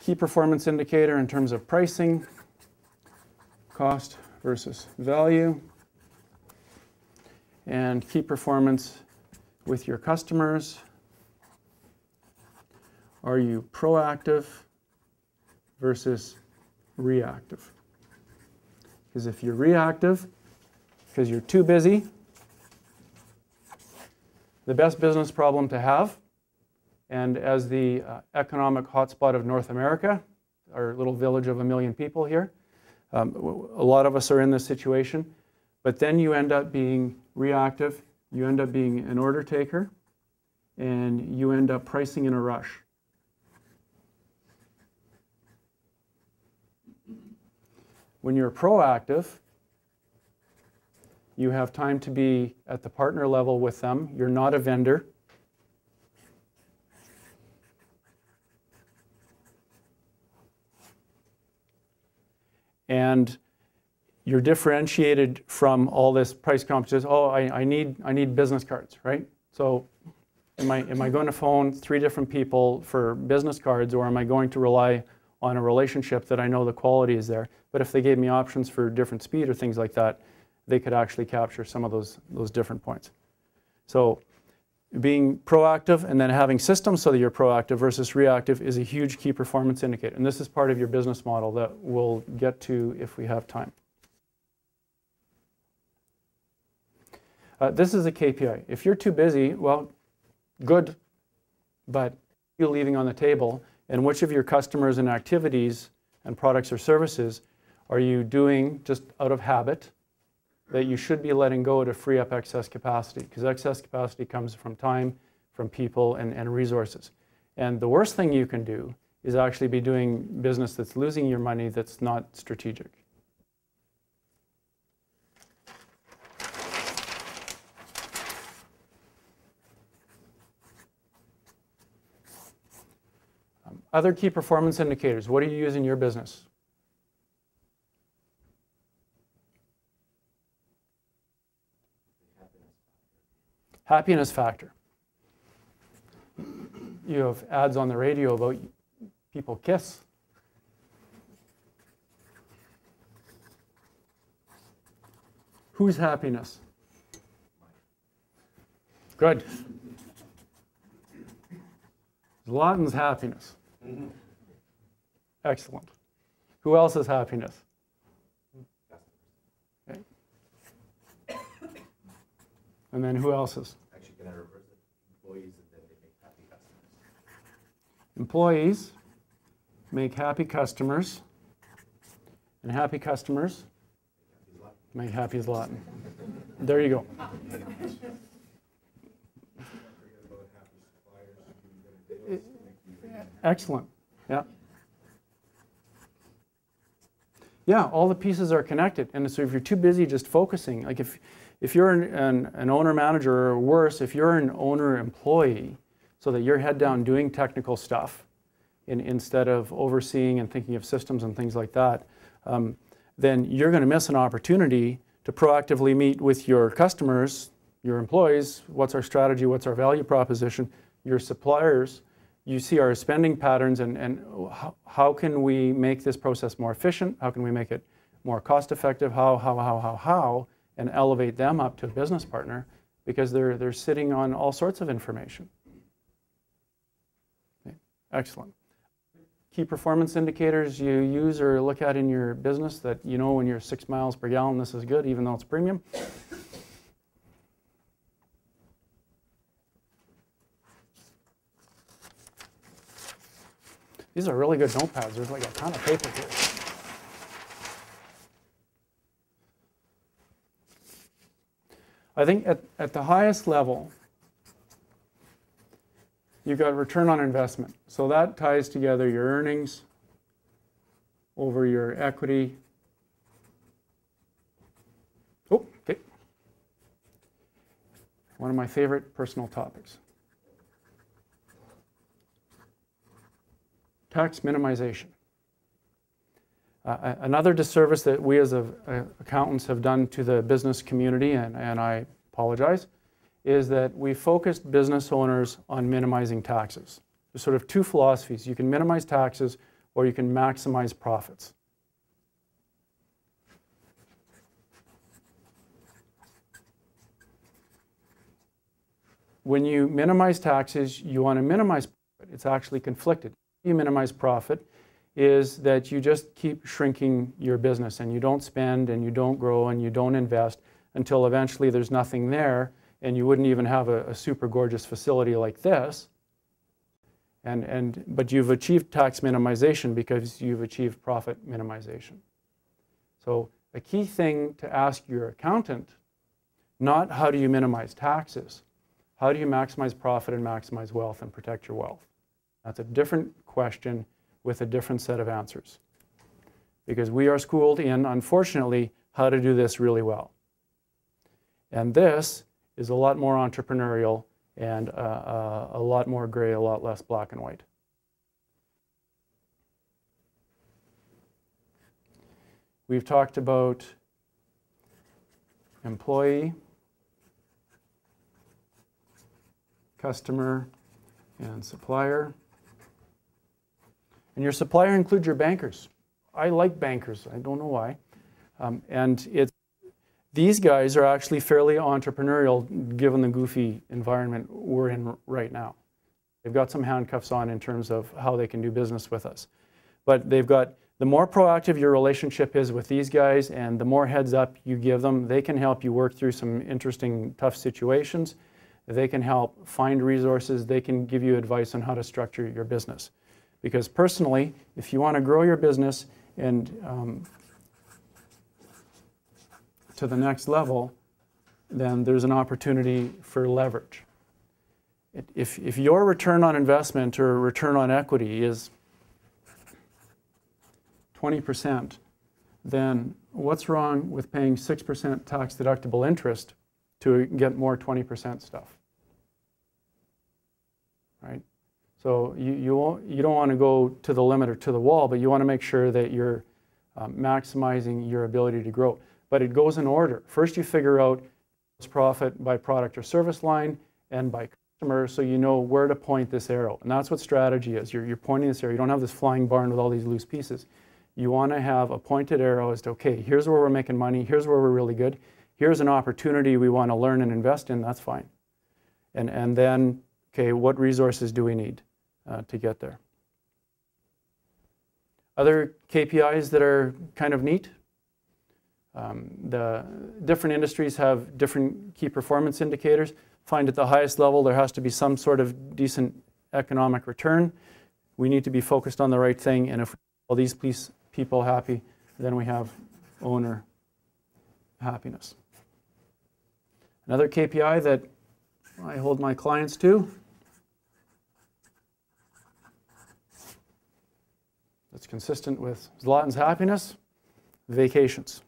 key performance indicator in terms of pricing, cost versus value, and key performance with your customers. Are you proactive versus reactive? Because if you're reactive, because you're too busy, the best business problem to have, and as the economic hotspot of North America, our little village of 1 million people here, a lot of us are in this situation, but then you end up being reactive, you end up being an order taker, and you end up pricing in a rush. When you're proactive, you have time to be at the partner level with them. You're not a vendor. And you're differentiated from all this price competition. Oh, I need business cards, right? So am I going to phone 3 different people for business cards, or am I going to rely on a relationship that I know the quality is there? But if they gave me options for different speed or things like that, they could actually capture some of those different points. So being proactive and then having systems so that you're proactive versus reactive is a huge key performance indicator. And this is part of your business model that we'll get to if we have time. This is a KPI. If you're too busy, well, good, but you're leaving on the table, and which of your customers and activities and products or services are you doing just out of habit that you should be letting go to free up excess capacity? Because excess capacity comes from time, from people, and resources. And the worst thing you can do is actually be doing business that's losing your money, that's not strategic. Other key performance indicators. What do you use in your business? Happiness factor. You have ads on the radio about people kiss. Whose happiness? Good. Zlatan's happiness. Excellent. Who else's happiness? Okay. And then who else's? Actually, can I reverse it? Employees, and then they make happy customers. Employees make happy customers, and happy customers make happy Zlatan. There you go. Excellent. Yeah. Yeah, all the pieces are connected. And so if you're too busy just focusing, like if you're an owner manager, or worse, if you're an owner employee, so that you're head down doing technical stuff instead of overseeing and thinking of systems and things like that, then you're going to miss an opportunity to proactively meet with your customers, your employees. What's our strategy? What's our value proposition? Your suppliers. You see our spending patterns, and how can we make this process more efficient? How can we make it more cost effective? How, and elevate them up to a business partner, because they're sitting on all sorts of information. Okay. Excellent. Key performance indicators you use or look at in your business that you know when you're 6 miles per gallon, this is good, even though it's premium. These are really good notepads. There's like a ton of paper here. I think at the highest level, you've got return on investment. So that ties together your earnings over your equity. Oh, okay. One of my favorite personal topics. Tax minimization. Another disservice that we as accountants have done to the business community, and I apologize, is that we focused business owners on minimizing taxes. There's sort of 2 philosophies. You can minimize taxes, or you can maximize profits. When you minimize taxes, you want to minimize profit. It's actually conflicted. You minimize profit is that you just keep shrinking your business and you don't spend and you don't grow and you don't invest until eventually there's nothing there and you wouldn't even have a super gorgeous facility like this. But you've achieved tax minimization because you've achieved profit minimization. So a key thing to ask your accountant, not how do you minimize taxes, how do you maximize profit and maximize wealth and protect your wealth? That's a different question with a different set of answers. Because we are schooled in, unfortunately, how to do this really well. And this is a lot more entrepreneurial and a lot more gray, a lot less black and white. We've talked about employee, customer, and supplier. And your supplier includes your bankers. I like bankers. I don't know why. These guys are actually fairly entrepreneurial given the goofy environment we're in right now. They've got some handcuffs on in terms of how they can do business with us. But they've got, the more proactive your relationship is with these guys and the more heads up you give them, they can help you work through some interesting, tough situations. They can help find resources. They can give you advice on how to structure your business. Because personally, if you want to grow your business and to the next level, then there's an opportunity for leverage. If your return on investment or return on equity is 20%, then what's wrong with paying 6% tax deductible interest to get more 20% stuff? Right? So you don't want to go to the limit or to the wall, but you want to make sure that you're maximizing your ability to grow. But it goes in order. First you figure out profit by product or service line and by customer so you know where to point this arrow. And that's what strategy is. You're pointing this arrow. You don't have this flying barn with all these loose pieces. You want to have a pointed arrow as to, okay, here's where we're making money. Here's where we're really good. Here's an opportunity we want to learn and invest in. That's fine. And then, okay, what resources do we need to get there? Other KPIs that are kind of neat. The different industries have different key performance indicators. Find at the highest level there has to be some sort of decent economic return. We need to be focused on the right thing, and if all these people happy, then we have owner happiness. Another KPI that I hold my clients to, that's consistent with Zlatan's happiness, vacations.